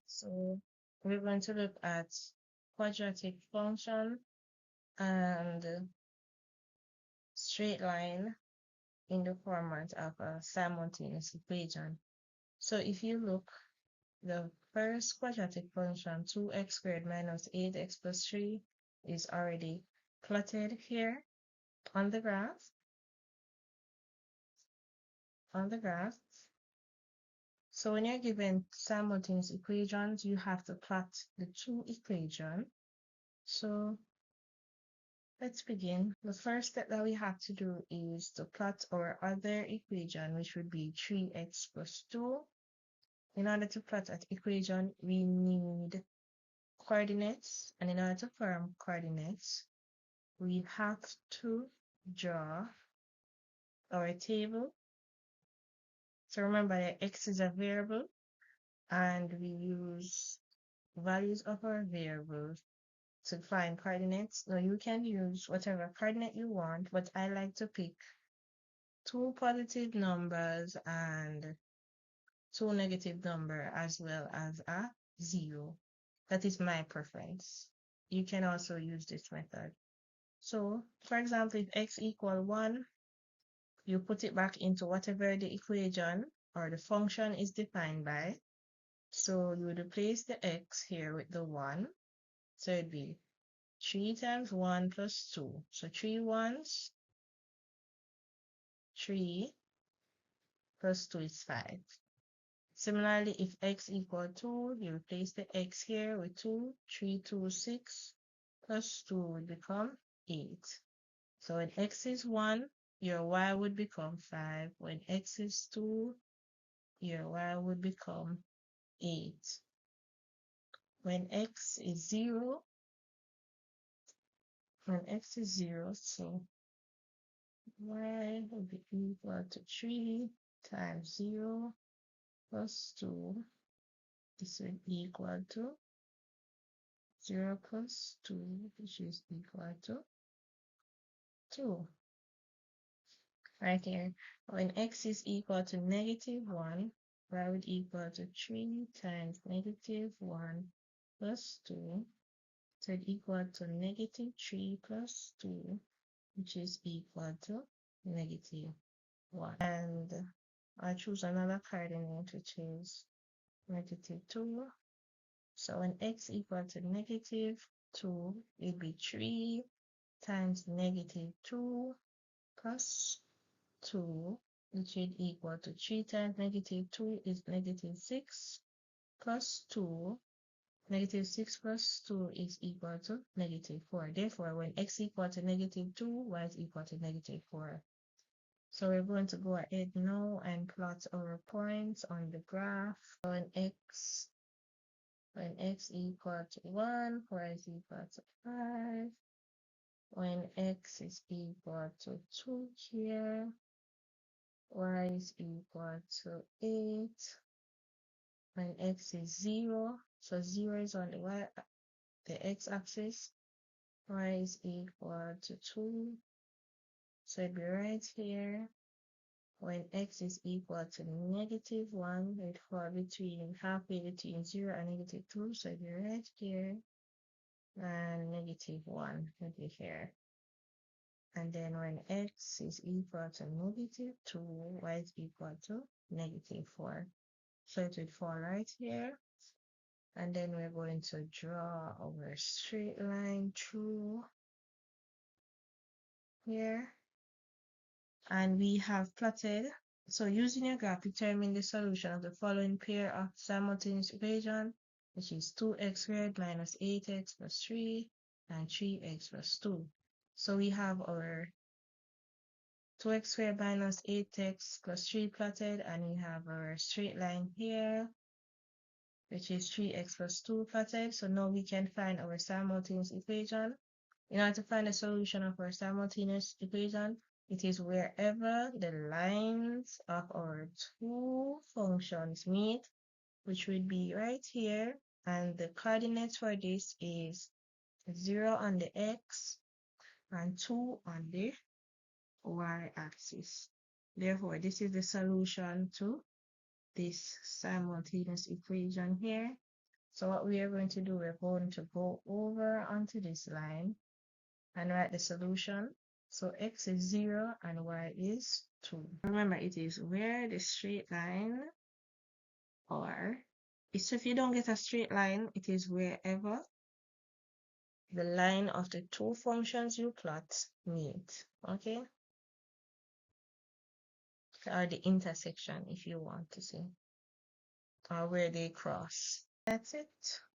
So we're going to look at quadratic function and straight line in the format of a simultaneous equation. So if you look, the first quadratic function, 2x squared minus 8x plus 3, is already plotted here on the graph. So when you're given simultaneous equations, you have to plot the two equations. So let's begin. The first step that we have to do is to plot our other equation, which would be 3x plus 2. In order to plot that equation, we need coordinates, and in order to form coordinates, we have to draw our table. So remember that x is a variable, and we use values of our variables to find coordinates. Now you can use whatever coordinate you want, but I like to pick two positive numbers and two negative numbers, as well as a 0. That is my preference. You can also use this method. So for example, if x equal 1, you put it back into whatever the equation or the function is defined by. So you would replace the x here with the 1. So it'd be 3 times 1 plus 2. So 3 ones, 3 plus 2 is 5. Similarly, if x equal 2, you replace the x here with 2. 3, 2, 6 plus 2 would become 8. So when x is 1, your y would become 5. When x is 2, your y would become 8. When x is 0, so y will be equal to 3 times 0 plus 2. This will be equal to 0 plus 2, which is equal to 2. Right here, when x is equal to negative 1, y would equal to 3 times negative 1 plus 2. So it's equal to negative 3 plus 2, which is equal to negative 1. And I choose another coordinate, which is negative 2. So when x equal to negative 2, it'd be 3 times negative 2 plus 2, which is equal to 3 times negative 2 is negative 6 plus 2. Negative 6 plus 2 is equal to negative 4. Therefore, when x equal to negative 2, y is equal to negative 4. So we're going to go ahead now and plot our points on the graph. So when x equal to 1, y is equal to 5. When x is equal to 2 here, y is equal to 8. When x is 0, so 0 is on the x-axis, y is equal to 2. So it'd be right here. When x is equal to negative 1, it fall between halfway between 0 and negative 2. So it'd be right here. And negative 1 would be here. And then when x is equal to negative 2, y is equal to negative 4. So it would fall right here. And then we're going to draw our straight line through here. And we have plotted. So using your graph, determine the solution of the following pair of simultaneous equation, which is 2x squared minus 8x plus 3 and 3x plus 2. So we have our 2x squared minus 8x plus 3 plotted, and we have our straight line here, which is 3x plus 2 plotted. So now we can find our simultaneous equation. In order to find the solution of our simultaneous equation, it is wherever the lines of our two functions meet, which would be right here, and the coordinates for this is 0 on the x and 2 on the y-axis. Therefore, this is the solution to this simultaneous equation here. So what we are going to do, we're going to go over onto this line and write the solution. So x is 0 and y is 2. Remember, it is where the straight line, or so if you don't get a straight line, it is wherever the line of the two functions you plot meet, okay? Or the intersection, if you want to say, or where they cross. That's it.